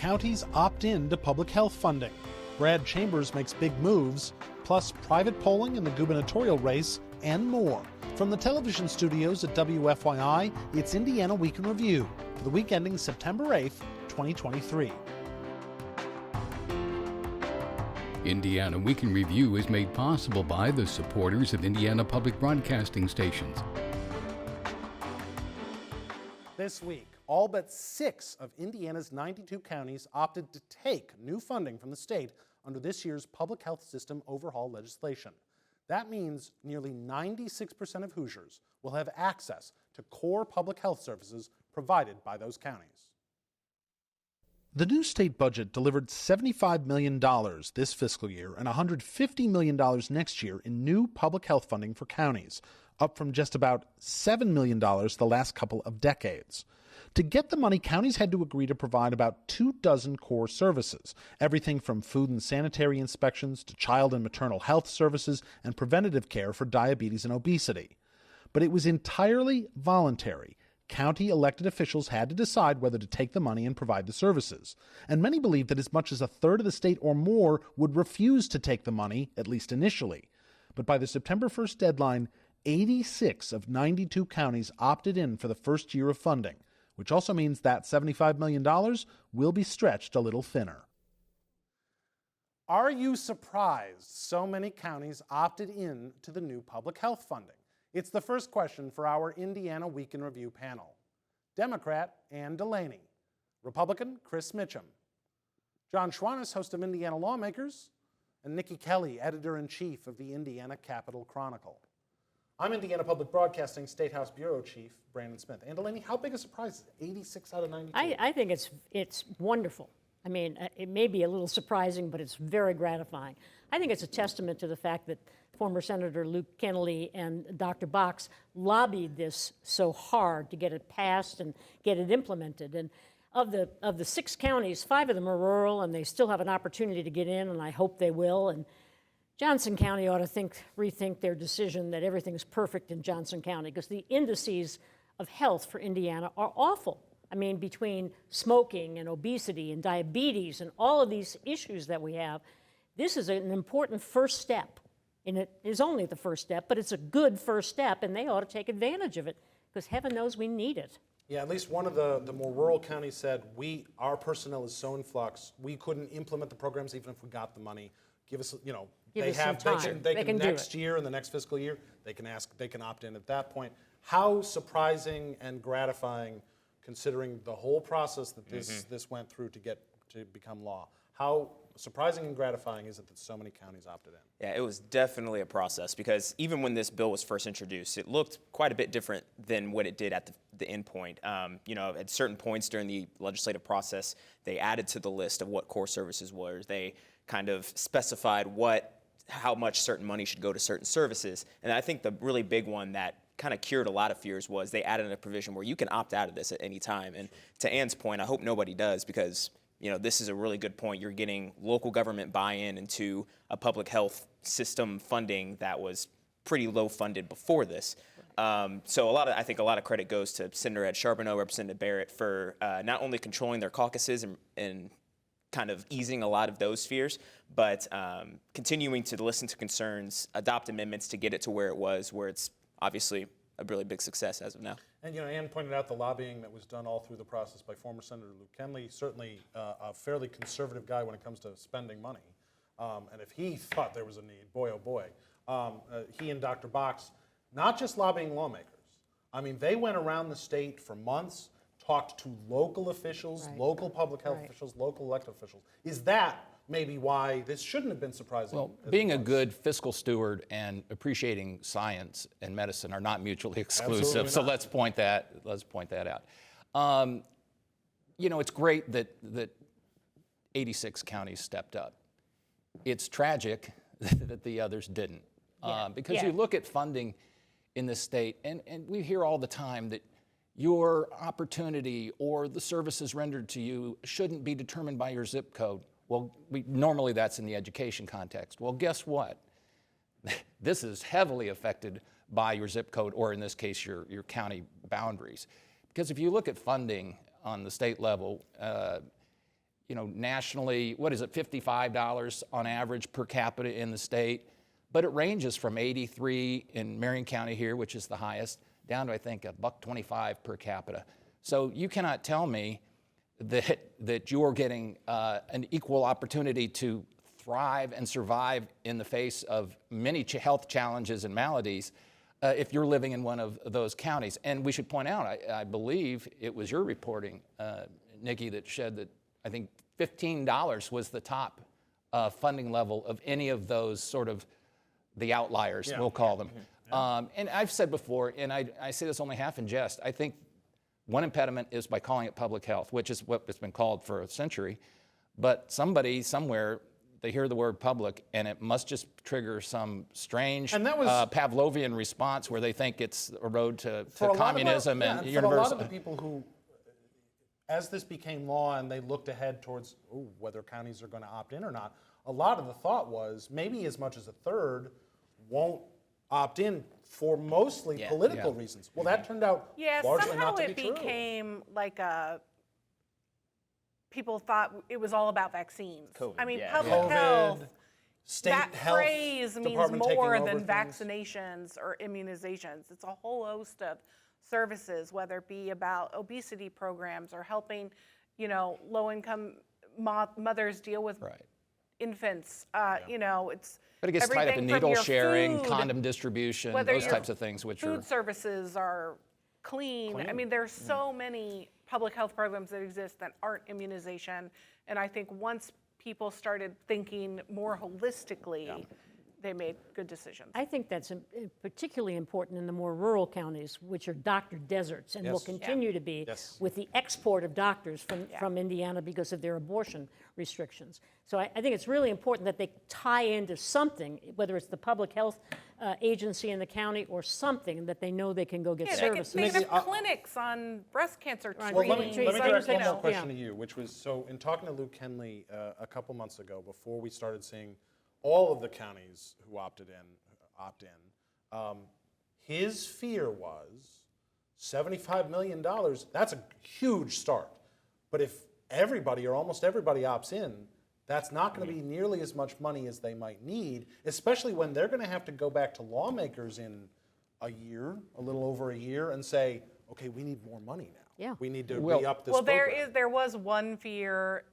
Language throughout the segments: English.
counties opt in to public health funding. Brad Chambers makes big moves, plus private polling in the gubernatorial race, and more. From the television studios at WFYI, it's Indiana Week in Review for the week ending September 8th, 2023. Indiana Week in Review is made possible by the supporters of Indiana Public Broadcasting Stations. This week, all but 6 of Indiana's 92 counties opted to take new funding from the state under this year's public health system overhaul legislation. That means nearly 96% of Hoosiers will have access to core public health services provided by those counties. The new state budget delivered $75 million this fiscal year and $150 million next year in new public health funding for counties, up from just about $7 million the last couple of decades. To get the money, counties had to agree to provide about 24 core services, everything from food and sanitary inspections to child and maternal health services and preventative care for diabetes and obesity. But it was entirely voluntary. County elected officials had to decide whether to take the money and provide the services. And many believe that as much as a third of the state or more would refuse to take the money, at least initially. But by the September 1st deadline, 86 of 92 counties opted in for the first year of funding, which also means that $75 million will be stretched a little thinner. Are you surprised so many counties opted in to the new public health funding? It's the first question for our Indiana Week in Review panel. Democrat Ann Delaney, Republican Chris Mitchem, John Schwantes, host of Indiana Lawmakers, and Niki Kelly, editor-in-chief of the Indiana Capitol Chronicle. I'm Indiana Public Broadcasting State House Bureau Chief Brandon Smith. Ann Delaney, how big a surprise is it? 86 out of 92? I think it's wonderful. I mean, it may be a little surprising, but it's very gratifying. I think it's a testament to the fact that former Senator Luke Kennelly and Dr. Box lobbied this so hard to get it passed and get it implemented. And of the 6 counties, 5 of them are rural, and they still have an opportunity to get in, and I hope they will. And Johnson County ought to rethink their decision that everything's perfect in Johnson County, because the indices of health for Indiana are awful. I mean, between smoking and obesity and diabetes and all of these issues that we have, this is an important first step. And it is only the first step, but it's a good first step, and they ought to take advantage of it, because heaven knows we need it. Yeah, at least one of the more rural counties said, our personnel is so in flux, we couldn't implement the programs even if we got the money. Give us, they can next year in the next fiscal year, they can opt in at that point. How surprising and gratifying, considering the whole process that this went through to become law. How surprising and gratifying is it that so many counties opted in? Yeah, it was definitely a process, because even when this bill was first introduced, it looked quite a bit different than what it did at the end point. At certain points during the legislative process, they added to the list of what core services were. They kind of specified how much certain money should go to certain services. And I think the really big one that kind of cured a lot of fears was they added in a provision where you can opt out of this at any time. And to Ann's point, I hope nobody does, because this is a really good point. You're getting local government buy-in into a public health system funding that was pretty low funded before this. So I think a lot of credit goes to Senator Ed Charbonneau, Representative Barrett, for not only controlling their caucuses and kind of easing a lot of those fears, but continuing to listen to concerns, adopt amendments to get it to where it's obviously a really big success as of now. And Ann pointed out the lobbying that was done all through the process by former Senator Luke Kennelly, certainly a fairly conservative guy when it comes to spending money. And if he thought there was a need, boy, oh boy, he and Dr. Box, not just lobbying lawmakers. I mean, they went around the state for months, talked to local officials, local public health officials, local elected officials. Is that maybe why this shouldn't have been surprising? Well, being a good fiscal steward and appreciating science and medicine are not mutually exclusive. So let's point that out. It's great that 86 counties stepped up. It's tragic that the others didn't, because you look at funding in this state, and we hear all the time that your opportunity or the services rendered to you shouldn't be determined by your zip code. Well, normally that's in the education context. Well, guess what? This is heavily affected by your zip code, or in this case, your county boundaries. Because if you look at funding on the state level, nationally, what is it, $55 on average per capita in the state, but it ranges from 83 in Marion County here, which is the highest, down to I think $1.25 per capita. So you cannot tell me that you're getting an equal opportunity to thrive and survive in the face of many health challenges and maladies if you're living in one of those counties. And we should point out, I believe it was your reporting, Niki, that said that I think $15 was the top funding level of any of those sort of the outliers, we'll call them. And I've said before, and I say this only half in jest, I think one impediment is by calling it public health, which is what it's been called for a century. But somebody somewhere, they hear the word public, and it must just trigger some strange Pavlovian response where they think it's a road to communism and universal. For a lot of the people who, as this became law and they looked ahead towards whether counties are going to opt in or not, a lot of the thought was maybe as much as a third won't opt in for mostly political reasons. Well, that turned out largely not to be true. Somehow it became like people thought it was all about vaccines. COVID, I mean, yeah. public health, state that health phrase means department taking more over than things. vaccinations or immunizations. It's a whole host of services, whether it be about obesity programs or helping, low-income mothers deal with infants. It's but it gets tied up in needle sharing, condom distribution, those types of things, which food services are clean. I mean, there's so many public health programs that exist that aren't immunization. And I think once people started thinking more holistically, they made good decisions. I think that's particularly important in the more rural counties, which are doctor deserts and will continue to be with the export of doctors from Indiana because of their abortion restrictions. So I think it's really important that they tie into something, whether it's the public health agency in the county or something that they know they can go get services. They can have clinics on breast cancer treatment. Well, let me direct one more question to you, which was, so in talking to Luke Henley a couple months ago, before we started seeing all of the counties who opt in, his fear was $75 million. That's a huge start. But if everybody or almost everybody opts in, that's not going to be nearly as much money as they might need, especially when they're going to have to go back to lawmakers in a year, a little over a year, and say, okay, we need more money now. Yeah. We need to re-up this program. There was one fear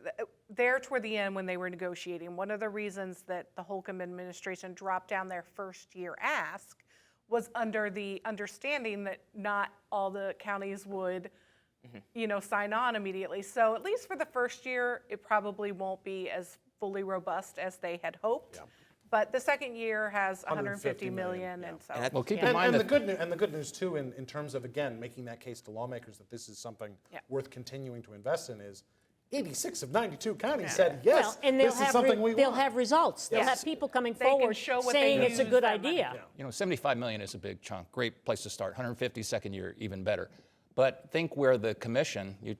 there toward the end when they were negotiating. One of the reasons that the Holcomb administration dropped down their first year ask was under the understanding that not all the counties would sign on immediately. So at least for the first year, it probably won't be as fully robust as they had hoped. Yeah. But the second year has $150 million, and so. Well, keep in mind the good news too, in terms of again making that case to lawmakers that this is something worth continuing to invest in, is 86 of 92 counties said yes. Well, and this is something we they'll want. have results. They'll have people coming forward saying it's a good idea. $75 million is a big chunk. Great place to start. 150 second year, even better. But think where the commission, you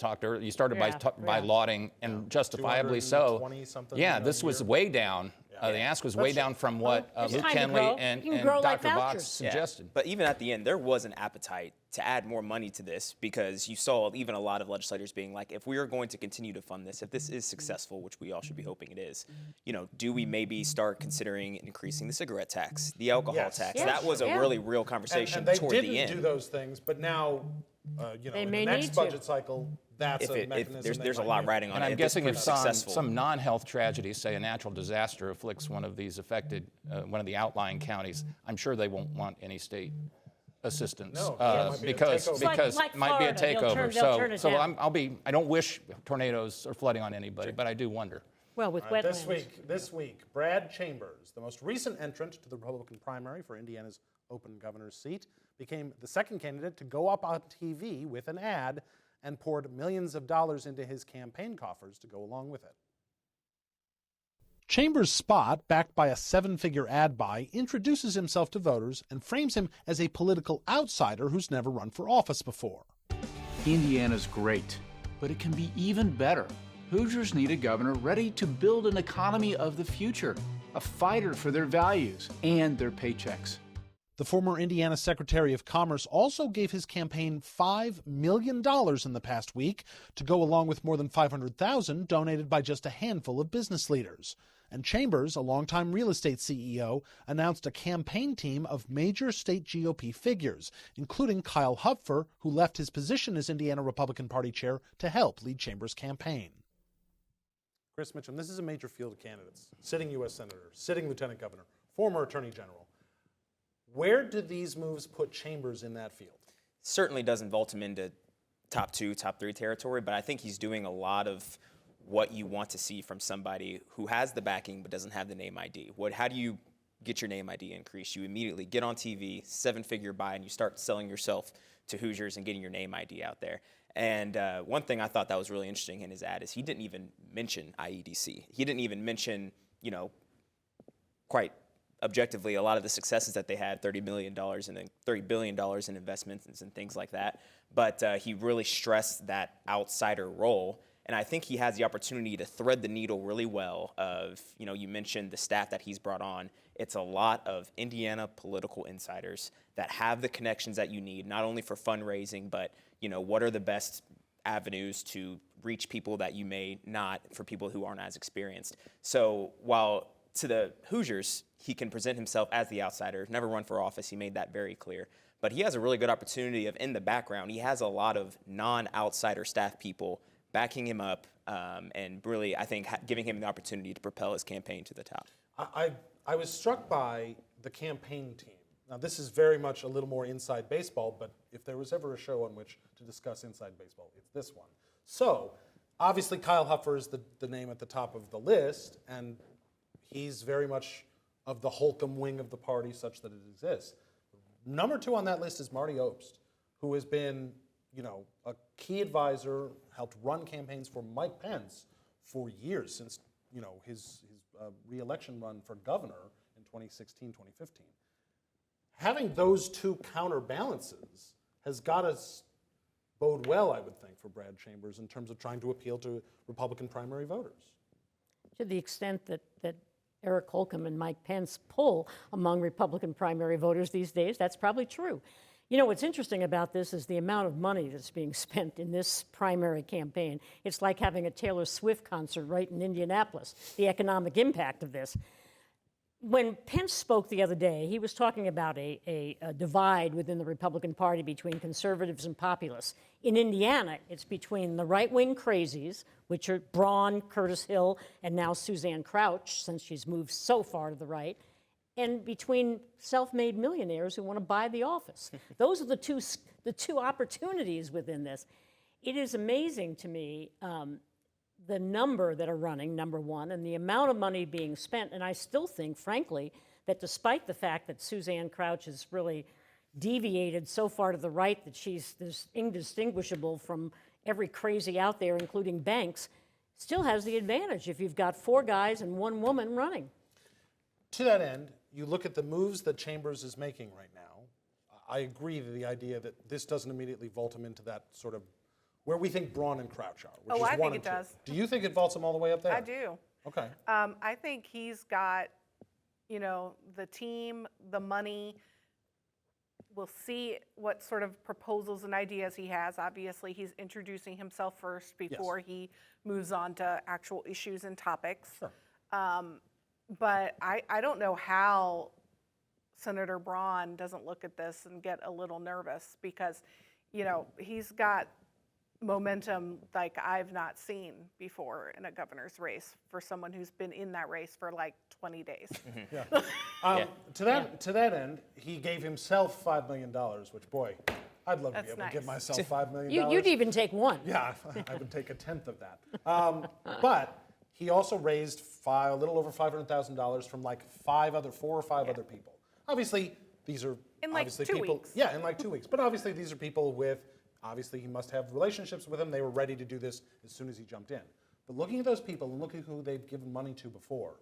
started by lauding, and justifiably so. Yeah, this was way down. The ask was way down from what Luke Henley and Dr. Box suggested. But even at the end, there was an appetite to add more money to this, because you saw even a lot of legislators being like, if we are going to continue to fund this, if this is successful, which we all should be hoping it is, do we maybe start considering increasing the cigarette tax, the alcohol tax? Yes. That was a really real conversation and they toward the end. They didn't do those things, but now, in the next budget cycle, that's a mechanism. There's a lot riding on it. And I'm guessing if some non-health tragedy, say a natural disaster, afflicts one of these affected, one of the outlying counties, I'm sure they won't want any state assistance because like might be a Florida. takeover. So I don't wish tornadoes or flooding on anybody, but I do wonder. Well, with wetlands. This week, Brad Chambers, the most recent entrant to the Republican primary for Indiana's open governor's seat, became the second candidate to go up on TV with an ad and poured millions of dollars into his campaign coffers to go along with it. Chambers' spot, backed by a 7-figure ad buy, introduces himself to voters and frames him as a political outsider who's never run for office before. Indiana's great, but it can be even better. Hoosiers need a governor ready to build an economy of the future, a fighter for their values and their paychecks. The former Indiana Secretary of Commerce also gave his campaign $5 million in the past week to go along with more than $500,000 donated by just a handful of business leaders. And Chambers, a longtime real estate CEO, announced a campaign team of major state GOP figures, including Kyle Hupfer, who left his position as Indiana Republican Party chair to help lead Chambers' campaign. Chris Mitchem, this is a major field of candidates. Sitting U.S. Senator, sitting Lieutenant Governor, former Attorney General. Where do these moves put Chambers in that field? Certainly doesn't vault him into top 2, top 3 territory, but I think he's doing a lot of what you want to see from somebody who has the backing but doesn't have the name ID. How do you get your name ID increased? You immediately get on TV, 7-figure buy, and you start selling yourself to Hoosiers and getting your name ID out there. And one thing I thought that was really interesting in his ad is he didn't even mention IEDC. He didn't even mention, quite objectively, a lot of the successes that they had, $30 million and then $30 billion in investments and things like that. But he really stressed that outsider role. And I think he has the opportunity to thread the needle really well of, you mentioned the staff that he's brought on. It's a lot of Indiana political insiders that have the connections that you need, not only for fundraising, but, what are the best avenues to reach people that you may not, for people who aren't as experienced. So while to the Hoosiers, he can present himself as the outsider, never run for office, he made that very clear. But he has a really good opportunity of, in the background, he has a lot of non-outsider staff people backing him up, and really, I think, giving him the opportunity to propel his campaign to the top. I was struck by the campaign team. Now, this is very much a little more inside baseball, but if there was ever a show on which to discuss inside baseball, it's this one. So, obviously, Kyle Hupfer is the name at the top of the list, and he's very much of the Holcomb wing of the party such that it exists. Number 2 on that list is Marty Obst, who has been, a key advisor, helped run campaigns for Mike Pence for years since, his re-election run for governor in 2016, 2015. Having those 2 counterbalances has got us bode well, I would think, for Brad Chambers in terms of trying to appeal to Republican primary voters. To the extent that Eric Holcomb and Mike Pence pull among Republican primary voters these days, that's probably true. What's interesting about this is the amount of money that's being spent in this primary campaign. It's like having a Taylor Swift concert right in Indianapolis, the economic impact of this. When Pence spoke the other day, he was talking about a divide within the Republican Party between conservatives and populists. In Indiana, it's between the right-wing crazies, which are Braun, Curtis Hill, and now Suzanne Crouch, since she's moved so far to the right, and between self-made millionaires who want to buy the office. Those are the two opportunities within this. It is amazing to me the number that are running, number one, and the amount of money being spent. And I still think, frankly, that despite the fact that Suzanne Crouch has really deviated so far to the right that she's indistinguishable from every crazy out there, including banks, still has the advantage if you've got 4 guys and 1 woman running. To that end, you look at the moves that Chambers is making right now. I agree with the idea that this doesn't immediately vault him into that sort of where we think Braun and Crouch are, which is I 1 think and it 2. does. Do you think it vaults him all the way up there? I do. Okay. I think he's got, the team, the money. We'll see what sort of proposals and ideas he has. Obviously, he's introducing himself first before he moves on to actual issues and topics. Sure. But I don't know how Senator Braun doesn't look at this and get a little nervous because, he's got momentum like I've not seen before in a governor's race for someone who's been in that race for like 20 days. To that end, he gave himself $5 million, which, boy, I'd love to be able to give myself $5 million. You'd even take 1. Yeah, I would take 1/10 of that. But he also raised a little over $500,000 from like 4 or 5 other people. Obviously, these are In like obviously 2 people. weeks. Yeah, in like 2 weeks. But obviously, these are people with. Obviously, he must have relationships with him. They were ready to do this as soon as he jumped in. But looking at those people and looking at who they've given money to before,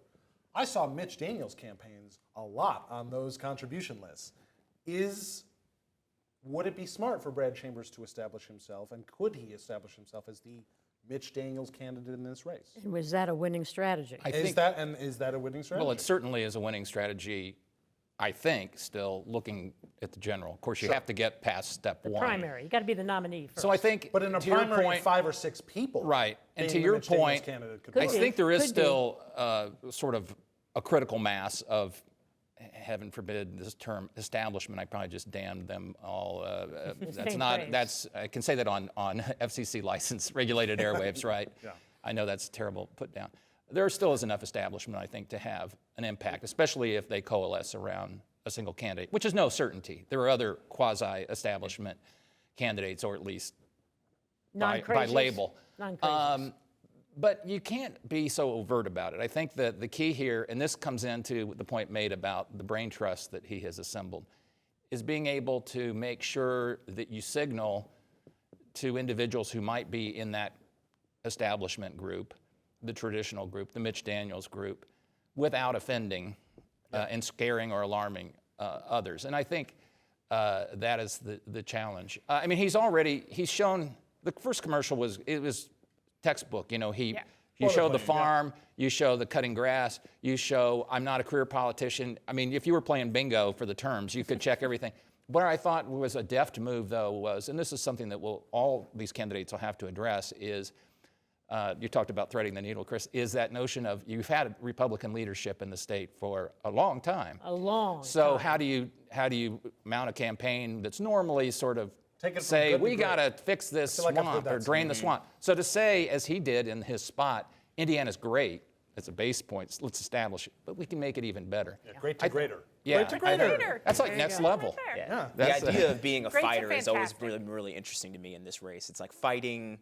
I saw Mitch Daniels' campaigns a lot on those contribution lists. Would it be smart for Brad Chambers to establish himself, and could he establish himself as the Mitch Daniels candidate in this race? And was that a winning strategy? Is that a winning strategy? Well, it certainly is a winning strategy I think, still looking at the general. Of course, you have to get past step one. Primary, you got to be the nominee first. So I think, But in a to your primary, point, 5 or 6 people. right, and being to the your Mitch Daniels point, candidate could I be. think there is Could be. still sort of a critical mass of, heaven forbid this term, establishment. I probably just damned them all. That's Same not. phrase. That's. I can say that on FCC license regulated airwaves, right? Yeah. I know that's terrible put down. There still is enough establishment, I think, to have an impact, especially if they coalesce around a single candidate, which is no certainty. There are other quasi-establishment candidates, or at least by Non-crazies? label. Non-crazies. But you can't be so overt about it. I think that the key here, and this comes into the point made about the brain trust that he has assembled, is being able to make sure that you signal to individuals who might be in that establishment group, the traditional group, the Mitch Daniels group, without offending and scaring or alarming others. And I think that is the challenge. I mean, he's shown, the first commercial was textbook. You know, you show the farm, you show the cutting grass, you show I'm not a career politician. I mean, if you were playing bingo for the terms, you could check everything. What I thought was a deft move, though, was, and this is something that all these candidates will have to address, is you talked about threading the needle, Chris, is that notion of you've had Republican leadership in the state for a long time. A long So time. how do you mount a campaign that's normally sort of Take it from say, good to we great. got to fix this I feel like I've heard swamp that or drain the swamp. So to say, as he did in his spot, Indiana's great as a base point, let's establish it, but we can make it even better. Yeah, great to greater. Yeah, Great to greater. That's like There you next go. level. Right there. Yeah. That's The idea of being a Great to fighter is always fantastic. really interesting to me in this race. It's like fighting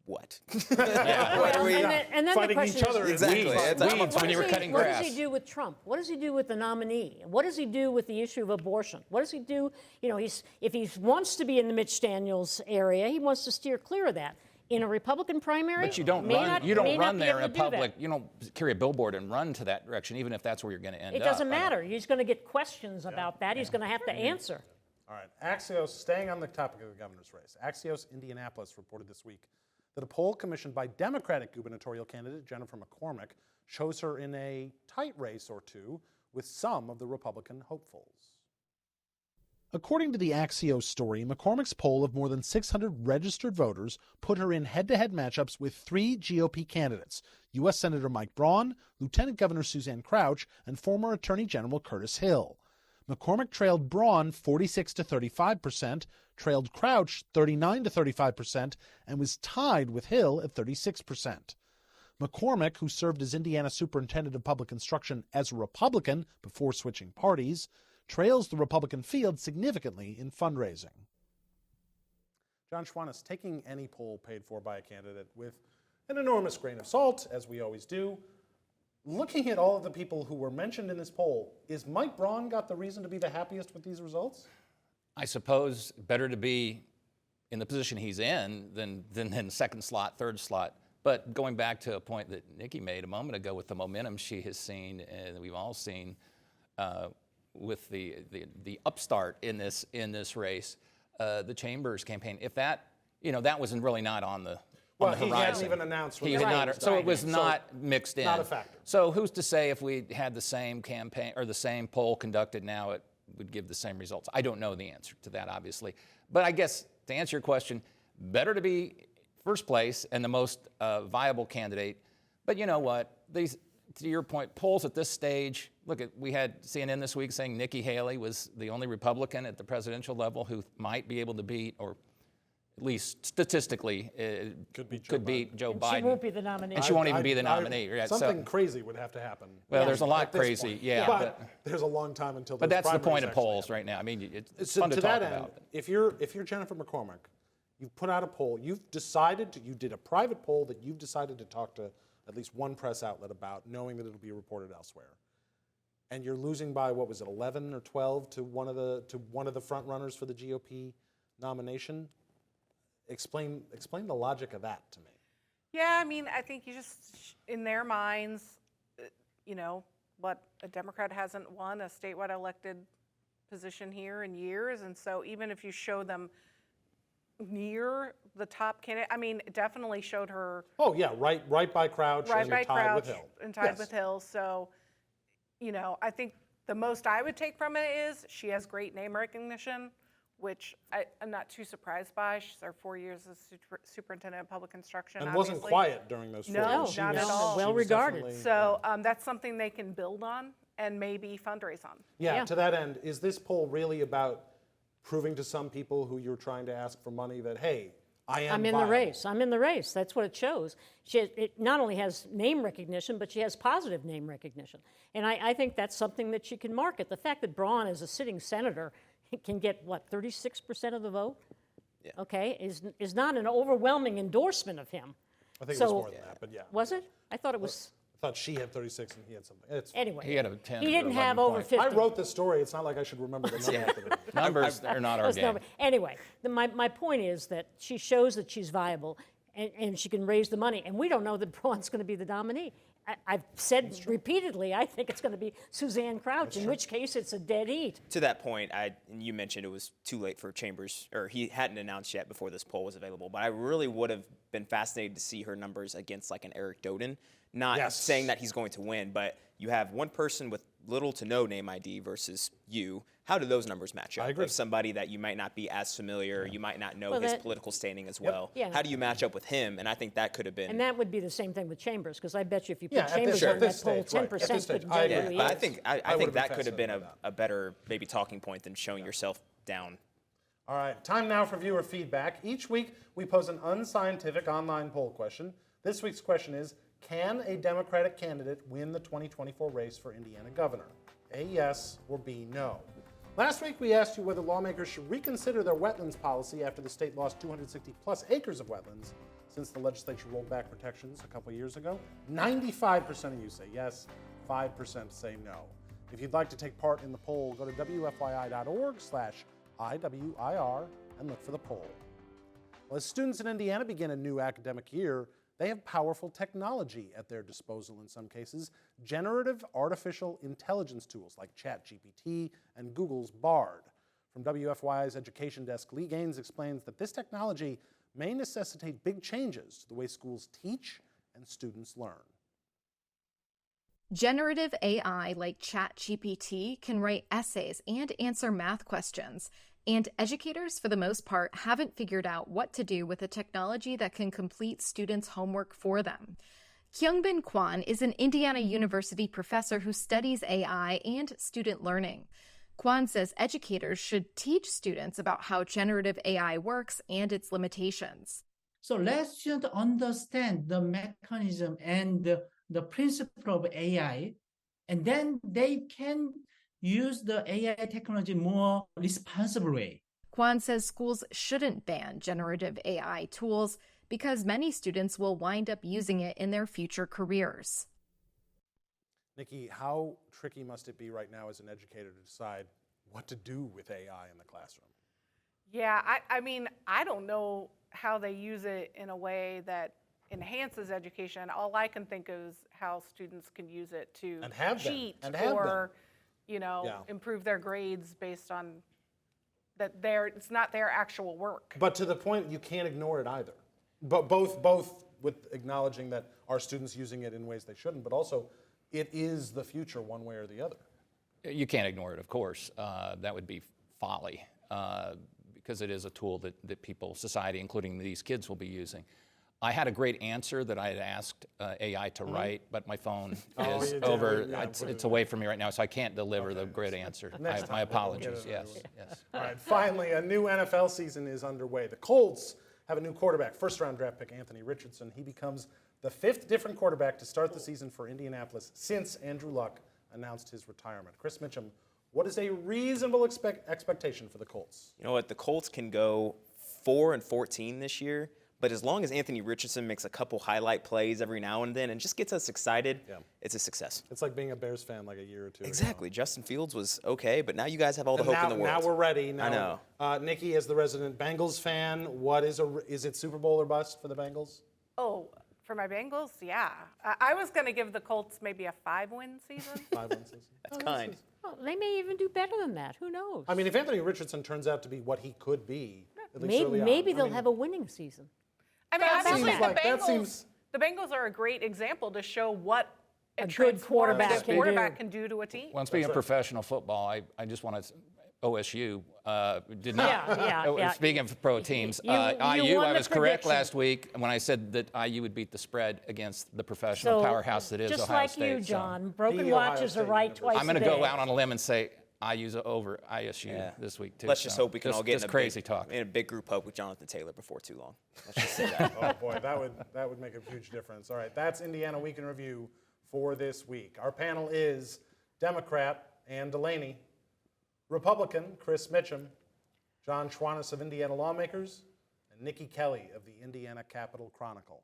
what? Well, What are we? and then the Fighting question each other. is, Exactly. Weeds, It's like, weeds when you were cutting what grass. does he do with Trump? What does he do with the nominee? What does he do with the issue of abortion? What does he do? You know, if he wants to be in the Mitch Daniels area, he wants to steer clear of that. In a Republican primary, But you don't may run. not- You may don't not run be there able in to do that. public. You don't carry a billboard and run to that direction, even if that's where you're going to end It up. doesn't matter. He's going to get questions about that. He's going to have to answer. All right, Axios, staying on the topic of the governor's race, Axios Indianapolis reported this week that a poll commissioned by Democratic gubernatorial candidate Jennifer McCormick shows her in a tight race or two with some of the Republican hopefuls. According to the Axios story, McCormick's poll of more than 600 registered voters put her in head-to-head matchups with 3 GOP candidates, U.S. Senator Mike Braun, Lieutenant Governor Suzanne Crouch, and former Attorney General Curtis Hill. McCormick trailed Braun 46 to 35%, trailed Crouch 39 to 35%, and was tied with Hill at 36%. McCormick, who served as Indiana Superintendent of Public Instruction as a Republican before switching parties, trails the Republican field significantly in fundraising. John Schwantes, taking any poll paid for by a candidate with an enormous grain of salt, as we always do, looking at all of the people who were mentioned in this poll, is Mike Braun got the reason to be the happiest with these results? I suppose better to be in the position he's in than second slot, third slot. But going back to a point that Niki made a moment ago with the momentum she has seen, and we've all seen with the upstart in this race, the Chambers campaign. If that, that was really not on the horizon. He hadn't even announced. He had not, so it was not mixed in. Not a factor. So who's to say if we had the same campaign or the same poll conducted now, it would give the same results? I don't know the answer to that, obviously. But I guess to answer your question, better to be first place and the most viable candidate. But you know what? These, to your point, polls at this stage, we had CNN this week saying Nikki Haley was the only Republican at the presidential level who might be able to beat, or at least statistically, could beat Joe Biden. She won't be the nominee. And she won't even be the nominee. Right? Something crazy would have to happen. Well, there's a lot at this crazy, point. yeah. But there's a long time until. But those that's the primaries point of actually polls happen. right now. I mean, it's So fun to to talk that end, about. if you're Jennifer McCormick, you've put out a poll. You've decided you did a private poll that you've decided to talk to at least one press outlet about, knowing that it'll be reported elsewhere. And you're losing by, what was it, 11 or 12 to one of the front runners for the GOP nomination. Explain the logic of that to me. Yeah, I mean, I think you just, in their minds, what a Democrat hasn't won a statewide elected position here in years. And so even if you show them near the top candidate, I mean, it definitely showed her Oh yeah, right by Crouch, right and you're by tied Crouch with Hill. and tied Yes. with Hill. So, I think The most I would take from it is she has great name recognition, which I'm not too surprised by. She's our 4 years as superintendent of public instruction. And wasn't obviously. quiet during those 4 No, years. not at all. Well regarded. So that's something they can build on and maybe fundraise on. Yeah, to that end, is this poll really about proving to some people who you're trying to ask for money that, hey, I'm in viable? the race. I'm in the race. That's what it shows. It not only has name recognition, but she has positive name recognition. And I think that's something that she can market. The fact that Braun, as a sitting senator, can get, what, 36% of the vote? Yeah. Okay, is not an overwhelming endorsement of him. I think it was more than that, but yeah. Was it? I thought it was. I thought she had 36 and he had something. It's fine. Anyway, He had a 10 he or didn't 11 have over point. 50. I wrote this story. It's not like I should remember the number. after the- Numbers are not our Those game. numbers. Anyway, my point is that she shows that she's viable and she can raise the money. And we don't know that Braun's going to be the nominee. I've said repeatedly, I think it's going to be Suzanne Crouch, in which case it's a dead heat. To that point, and you mentioned it was too late for Chambers, or he hadn't announced yet before this poll was available, but I really would have been fascinated to see her numbers against like an Eric Doden. Not saying that he's going to win, but you have one person with little to no name ID versus you. How do those numbers match up? I agree. Of somebody that you might not be as familiar, you might not know Well, his that- political standing as well. Yeah. How do you match up with him? And I think that could have been. And that would be the same thing with Chambers, because I bet you if you put Yeah, at Chambers this- on at that this poll, stage, right. At this 10% stage, couldn't I tell you agree. who But he I is. think I I think would've been that could have been fascinated by a better maybe talking point than showing yourself down. All right, time now for viewer feedback. Each week, we pose an unscientific online poll question. This week's question is, can a Democratic candidate win the 2024 race for Indiana governor? A, yes, or B, no. Last week, we asked you whether lawmakers should reconsider their wetlands policy after the state lost 260-plus acres of wetlands since the legislature rolled back protections a couple years ago. 95% of you say yes, 5% say no. If you'd like to take part in the poll, go to wfyi.org/IWIR and look for the poll. Well, as students in Indiana begin a new academic year, they have powerful technology at their disposal in some cases, generative artificial intelligence tools like Chat GPT and Google's Bard. From WFYI's education desk, Lee Gaines explains that this technology may necessitate big changes to the way schools teach and students learn. Generative AI like Chat GPT can write essays and answer math questions, and educators, for the most part, haven't figured out what to do with a technology that can complete students' homework for them. Kyungbin Kwan is an Indiana University professor who studies AI and student learning. Kwan says educators should teach students about how generative AI works and its limitations. So let's just understand the mechanism and the principle of AI, and then they can use the AI technology more responsible way. Kwan says schools shouldn't ban generative AI tools because many students will wind up using it in their future careers. Niki, how tricky must it be right now as an educator to decide what to do with AI in the classroom? Yeah, I mean, I don't know how they use it in a way that enhances education. All I can think of is how students can use it to cheat or, improve their grades based on that it's not their actual work. But to the point, you can't ignore it either. But both with acknowledging that our students using it in ways they shouldn't, but also it is the future one way or the other. You can't ignore it, of course. That would be folly because it is a tool that people, society, including these kids, will be using. I had a great answer that I had asked AI to write, but my phone is over. It's away from me right now, so I can't deliver the great answer. My apologies. Yes. All right, finally, a new NFL season is underway. The Colts have a new quarterback, first-round draft pick Anthony Richardson. He becomes the 5th different quarterback to start the season for Indianapolis since Andrew Luck announced his retirement. Chris Mitchem, what is a reasonable expectation for the Colts? You know what? The Colts can go 4-14 this year. But as long as Anthony Richardson makes a couple highlight plays every now and then and just gets us excited, it's a success. It's like being a Bears fan like a year or two Exactly. ago. Justin Fields was okay, but now you guys have all the hope in the world. Now we're ready. I know. Niki, as the resident Bengals fan, what is it Super Bowl or bust for the Bengals? Oh, for my Bengals, yeah. I was going to give the Colts maybe a 5-win season. 5-win season. That's kind. Well, they may even do better than that. Who knows? I mean, if Anthony Richardson turns out to be what he could be, at least early on, maybe they'll have a winning season. I mean, That honestly, seems like- that seems- the Bengals are a great example to show what a good transformative quarterback can quarterback do. can do to a team. Well, and speaking of professional football, I just want to, OSU did not. Yeah. Speaking of pro teams, You IU, won I the was correct prediction. last week when I said that IU would beat the spread against the professional powerhouse that is just Ohio like State. you, So John, broken The Ohio watches are State right University. twice I'm going a to day. go out on a limb and say IU's over ISU this week too. Let's just So hope we can all get just in a crazy big, talk. in a big group hug with Jonathan Taylor before too long. Let's just say that. Oh boy, that would make a huge difference. All right, that's Indiana Week in Review for this week. Our panel is Democrat Ann Delaney, Republican Chris Mitchem, John Schwantes of Indiana Lawmakers, and Niki Kelly of the Indiana Capitol Chronicle.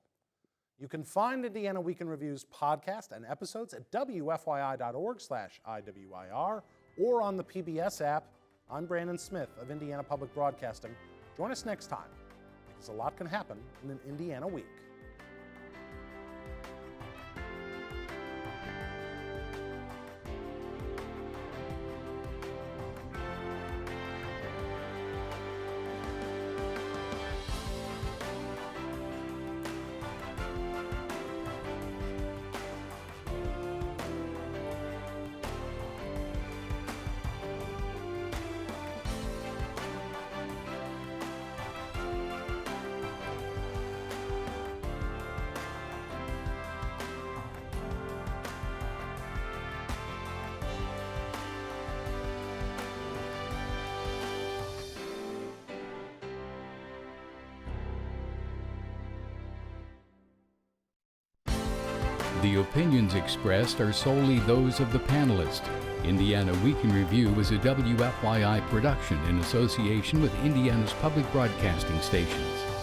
You can find Indiana Week in Review's podcast and episodes at wfyi.org/IWIR or on the PBS app. I'm Brandon Smith of Indiana Public Broadcasting. Join us next time, because a lot can happen in an Indiana week. The opinions expressed are solely those of the panelists. Indiana Week in Review is a WFYI production in association with Indiana's public broadcasting stations.